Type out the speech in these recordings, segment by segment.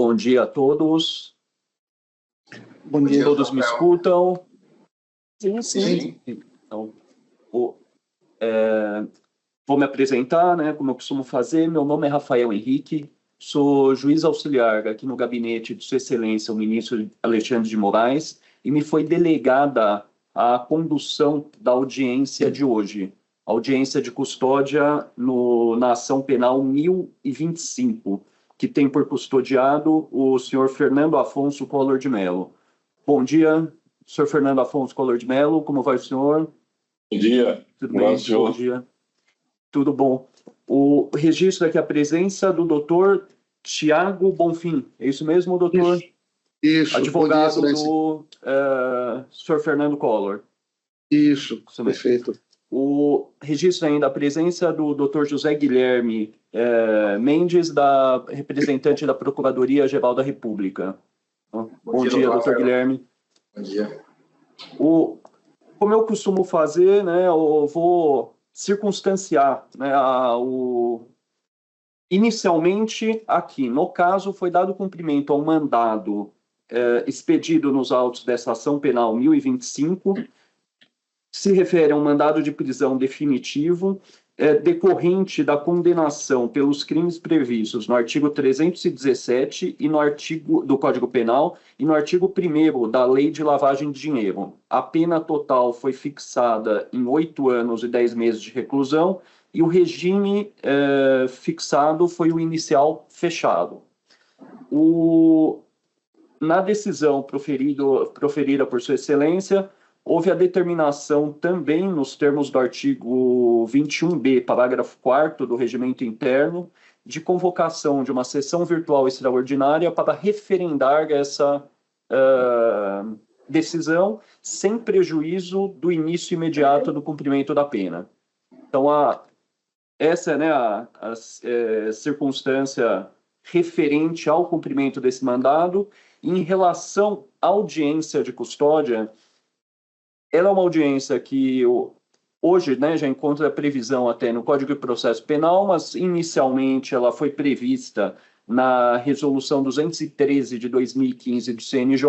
Bom dia a todos. Bom dia. Todos me escutam? Sim. Então, vou me apresentar, né, como eu costumo fazer. Meu nome é Rafael Henrique, sou juiz auxiliar aqui no gabinete de Sua Excelência, o ministro Alexandre de Moraes, e me foi delegada a condução da audiência de hoje, audiência de custódia na ação penal 1025, que tem por custodiado o senhor Fernando Afonso Collor de Mello. Bom dia, senhor Fernando Afonso Collor de Mello, como vai o senhor? Bom dia. Tudo bem? Senhor. Bom dia. Tudo bom. O registro aqui, a presença do doutor Tiago Bonfim. É isso mesmo, doutor? Isso. Advogado dia, do senhor Fernando Collor. Isso perfeito. O registro ainda, a presença do doutor José Guilherme Mendes, representante da Procuradoria-Geral da República. Bom dia, doutor Guilherme. Bom dia. Como eu costumo fazer, né, eu vou circunstanciar, né, inicialmente aqui, no caso, foi dado cumprimento ao mandado expedido nos autos dessa ação penal 1025, se refere a um mandado de prisão definitivo decorrente da condenação pelos crimes previstos no artigo 317 e no artigo do Código Penal e no artigo 1º da Lei de Lavagem de Dinheiro. A pena total foi fixada em 8 anos e 10 meses de reclusão e o regime fixado foi o inicial fechado. Na decisão proferida por Sua Excelência, houve a determinação também, nos termos do artigo 21b, parágrafo 4º do Regimento Interno, de convocação de uma sessão virtual extraordinária para referendar essa decisão, sem prejuízo do início imediato do cumprimento da pena. Então, essa é a circunstância referente ao cumprimento desse mandado. Em relação à audiência de custódia, ela é uma audiência que hoje, né, já encontra previsão até no Código de Processo Penal, mas inicialmente ela foi prevista na Resolução 213 de 2015 do CNJ,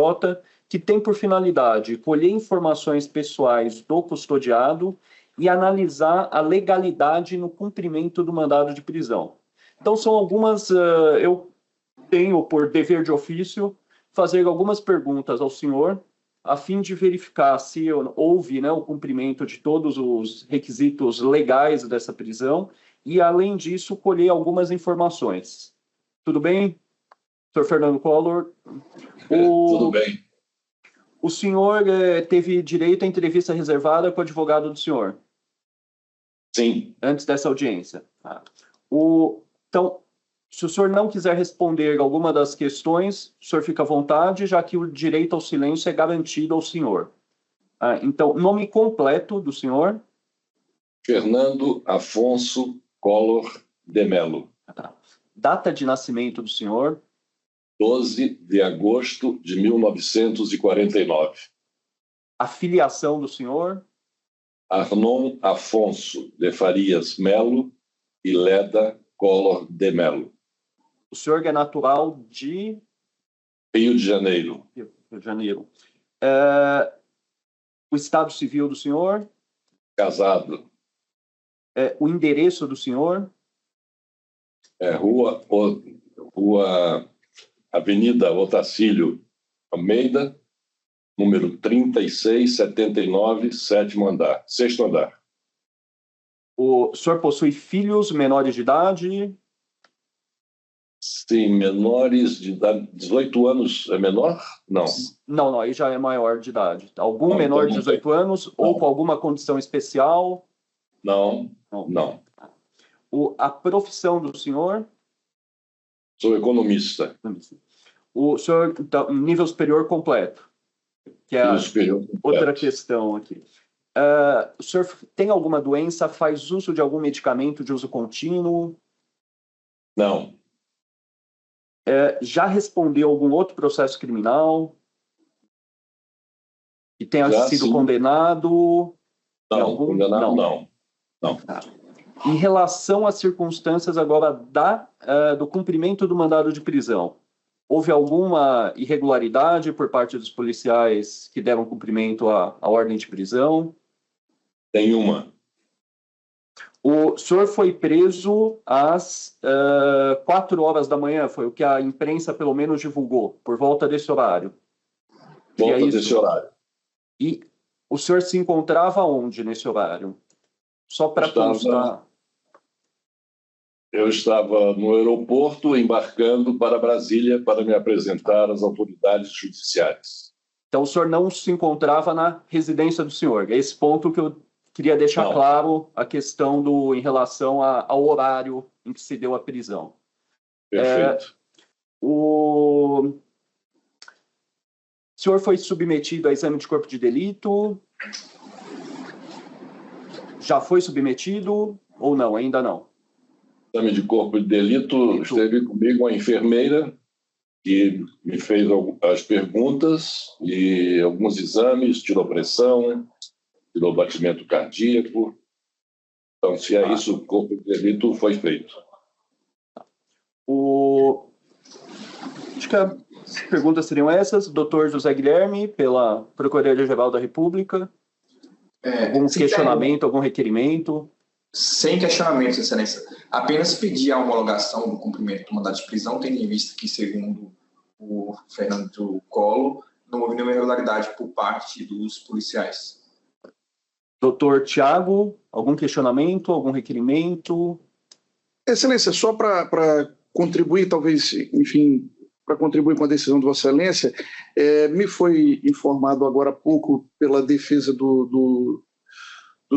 que tem por finalidade colher informações pessoais do custodiado e analisar a legalidade no cumprimento do mandado de prisão. Então, são algumas... eu tenho por dever de ofício fazer algumas perguntas ao senhor, a fim de verificar se houve, né, o cumprimento de todos os requisitos legais dessa prisão e, além disso, colher algumas informações. Tudo bem, senhor Fernando Collor? Tudo bem. O senhor teve direito à entrevista reservada com o advogado do senhor? Sim. Antes dessa audiência. Então, se o senhor não quiser responder alguma das questões, o senhor fica à vontade, já que o direito ao silêncio é garantido ao senhor. Então, nome completo do senhor? Fernando Afonso Collor de Mello. Data de nascimento do senhor? 12 de agosto de 1949. A filiação do senhor? Arnon Afonso de Farias Melo e Leda Collor de Mello. O senhor é natural de... Rio de Janeiro. Rio de Janeiro. O estado civil do senhor? Casado. O endereço do senhor? Avenida Otacílio Almeida, número 3679, 7º andar, 6º andar. O senhor possui filhos menores de idade? Sim, menores de idade. 18 anos é menor? Não. Não, aí já é maior de idade. Algum Não, menor então de 18 anos não. ou com alguma condição especial? Não. A profissão do senhor? Sou economista. O senhor, então, nível superior completo? Que é outra questão aqui. O senhor tem alguma doença, faz uso de algum medicamento de uso contínuo? Não. Já respondeu algum outro processo criminal? Que tenha sido condenado? Não, condenado não. Em relação às circunstâncias agora do cumprimento do mandado de prisão, houve alguma irregularidade por parte dos policiais que deram cumprimento à ordem de prisão? Nenhuma. O senhor foi preso às 4 horas da manhã, foi o que a imprensa pelo menos divulgou, por volta desse horário. Volta desse horário. E o senhor se encontrava onde nesse horário? Só para constar. Eu estava no aeroporto embarcando para Brasília para me apresentar às autoridades judiciárias. Então o senhor não se encontrava na residência do senhor. É esse ponto que eu queria deixar claro, a questão em relação ao horário em que se deu a prisão. Perfeito. O senhor foi submetido a exame de corpo de delito? Já foi submetido ou não? Ainda não? Exame de corpo de delito, esteve comigo uma enfermeira que me fez as perguntas e alguns exames, tirou pressão, tirou batimento cardíaco. Então, se é isso, o corpo de delito foi feito. Acho que as perguntas seriam essas. Doutor José Guilherme, pela Procuradoria-Geral da República. Algum questionamento, algum requerimento? Sem questionamento, Excelência. Apenas pedir a homologação do cumprimento do mandado de prisão, tendo em vista que, segundo o Fernando Collor, não houve nenhuma irregularidade por parte dos policiais. Doutor Tiago, algum questionamento, algum requerimento? Excelência, só para contribuir, talvez, enfim, para contribuir com a decisão de Vossa Excelência, me foi informado agora há pouco pela defesa do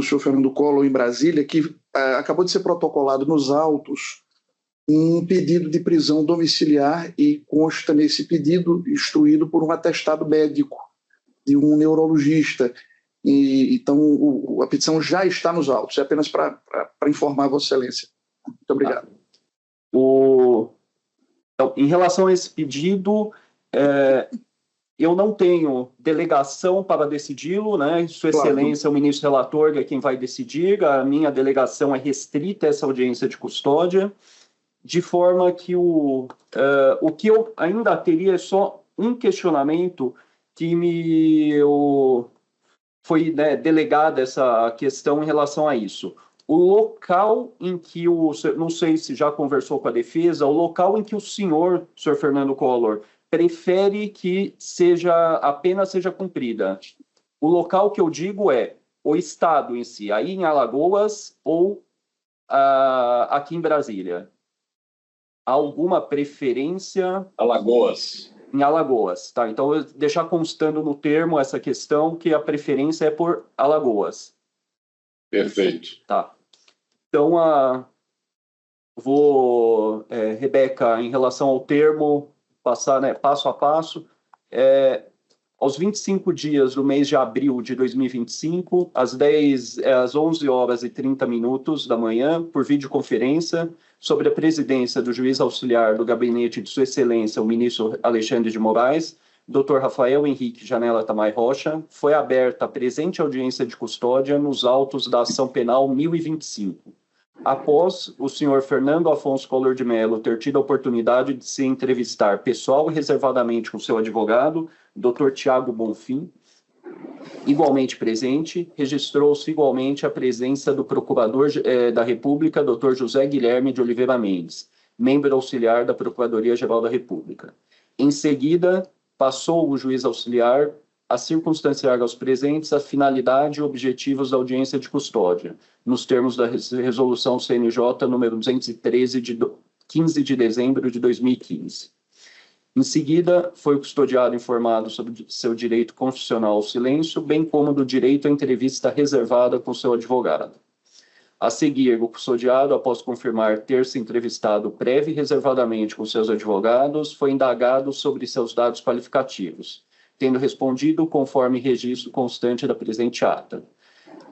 senhor Fernando Collor em Brasília que acabou de ser protocolado nos autos um pedido de prisão domiciliar e consta nesse pedido instruído por um atestado médico de um neurologista. Então, a petição já está nos autos. É apenas para informar Vossa Excelência. Muito obrigado. Então, em relação a esse pedido, eu não tenho delegação para decidi-lo, né? Sua Excelência, o ministro relator, é quem vai decidir. A minha delegação é restrita a essa audiência de custódia, de forma que o que eu ainda teria é só um questionamento que foi, né, delegada essa questão em relação a isso. O local em que não sei se já conversou com a defesa, o local em que o senhor Fernando Collor, prefere que a pena seja cumprida. O local que eu digo é o estado em si, aí em Alagoas ou aqui em Brasília. Há alguma preferência? Alagoas. Em Alagoas, tá? Então, eu vou deixar constando no termo essa questão que a preferência é por Alagoas. Perfeito. Tá. Então, Rebeca, em relação ao termo, passar, né, passo a passo, aos 25 dias do mês de abril de 2025, às 11 horas e 30 minutos da manhã, por videoconferência, sobre a presidência do juiz auxiliar do gabinete de Sua Excelência, o ministro Alexandre de Moraes, Dr. Rafael Henrique Janela Tamay Rocha, foi aberta a presente audiência de custódia nos autos da ação penal 1025. Após o senhor Fernando Afonso Collor de Mello ter tido a oportunidade de se entrevistar pessoal e reservadamente com seu advogado, Dr. Tiago Bonfim, igualmente presente, registrou-se igualmente a presença do Procurador da República, Dr. José Guilherme de Oliveira Mendes, membro auxiliar da Procuradoria-Geral da República. Em seguida, passou o juiz auxiliar a circunstanciar aos presentes a finalidade e objetivos da audiência de custódia, nos termos da Resolução CNJ número 213, de 15 de dezembro de 2015. Em seguida, foi o custodiado informado sobre seu direito constitucional ao silêncio, bem como do direito à entrevista reservada com seu advogado. A seguir, o custodiado, após confirmar ter se entrevistado prévio e reservadamente com seus advogados, foi indagado sobre seus dados qualificativos, tendo respondido conforme registro constante da presente ata,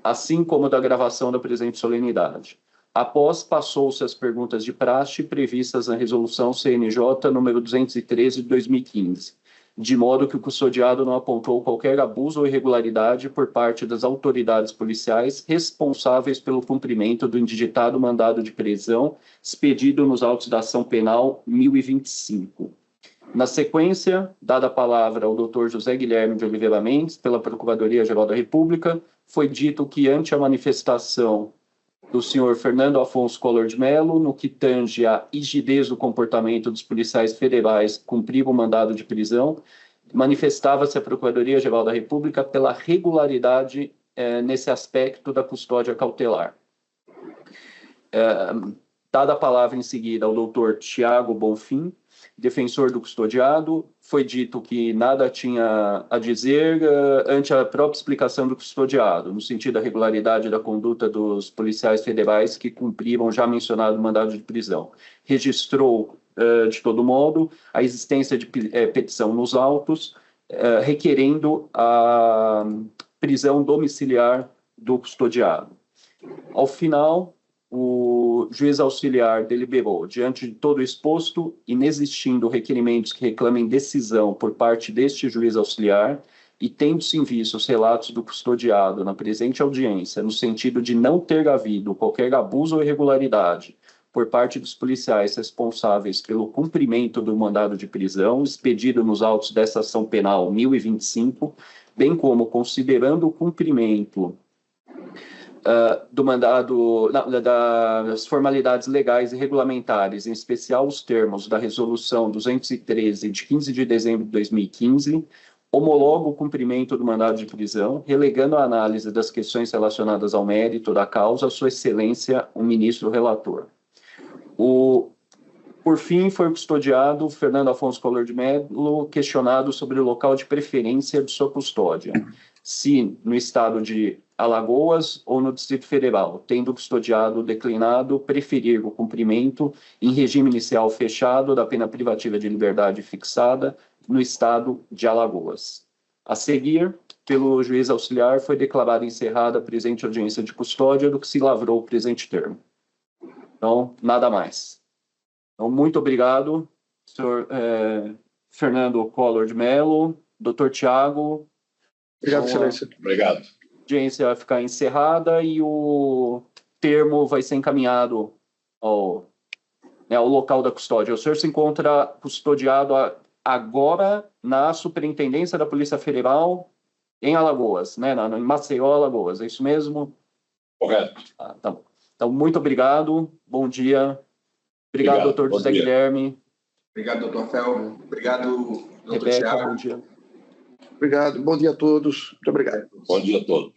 assim como da gravação da presente solenidade. Após, passou-se as perguntas de praxe previstas na Resolução CNJ número 213 de 2015, de modo que o custodiado não apontou qualquer abuso ou irregularidade por parte das autoridades policiais responsáveis pelo cumprimento do indigitado mandado de prisão expedido nos autos da ação penal 1025. Na sequência, dada a palavra ao Dr. José Guilherme de Oliveira Mendes, pela Procuradoria-Geral da República, foi dito que, ante a manifestação do senhor Fernando Afonso Collor de Mello, no que tange à rigidez do comportamento dos policiais federais que cumpriram o mandado de prisão, manifestava-se a Procuradoria-Geral da República pela regularidade nesse aspecto da custódia cautelar. Dada a palavra em seguida ao doutor Tiago Bonfim, defensor do custodiado, foi dito que nada tinha a dizer ante a própria explicação do custodiado, no sentido da regularidade da conduta dos policiais federais que cumpriram já mencionado mandado de prisão. Registrou, de todo modo, a existência de petição nos autos, requerendo a prisão domiciliar do custodiado. Ao final, o juiz auxiliar deliberou, diante de todo o exposto, inexistindo requerimentos que reclamem decisão por parte deste juiz auxiliar e tendo-se em vista os relatos do custodiado na presente audiência, no sentido de não ter havido qualquer abuso ou irregularidade por parte dos policiais responsáveis pelo cumprimento do mandado de prisão expedido nos autos dessa ação penal 1025, bem como considerando o cumprimento do mandado, das formalidades legais e regulamentares, em especial os termos da Resolução 213, de 15 de dezembro de 2015, homologa o cumprimento do mandado de prisão, relegando a análise das questões relacionadas ao mérito da causa à sua excelência, o ministro relator. Por fim, foi custodiado Fernando Afonso Collor de Mello, questionado sobre o local de preferência de sua custódia, se no estado de Alagoas ou no Distrito Federal, tendo o custodiado declinado preferir o cumprimento em regime inicial fechado da pena privativa de liberdade fixada no estado de Alagoas. A seguir, pelo juiz auxiliar, foi declarada encerrada a presente audiência de custódia, do que se lavrou o presente termo. Então, nada mais. Então, muito obrigado, senhor Fernando Collor de Mello, doutor Tiago. Obrigado, excelência. Obrigado. A audiência vai ficar encerrada e o termo vai ser encaminhado ao local da custódia. O senhor se encontra custodiado agora na Superintendência da Polícia Federal em Alagoas, né? Em Maceió, Alagoas. É isso mesmo? Correto. Tá bom. Então, muito obrigado. Bom dia. Obrigado, doutor José Guilherme. Obrigado, doutor Fel. Obrigado, doutor Rebeca, Thiago. bom dia. Obrigado. Bom dia a todos. Muito obrigado. Bom dia a todos.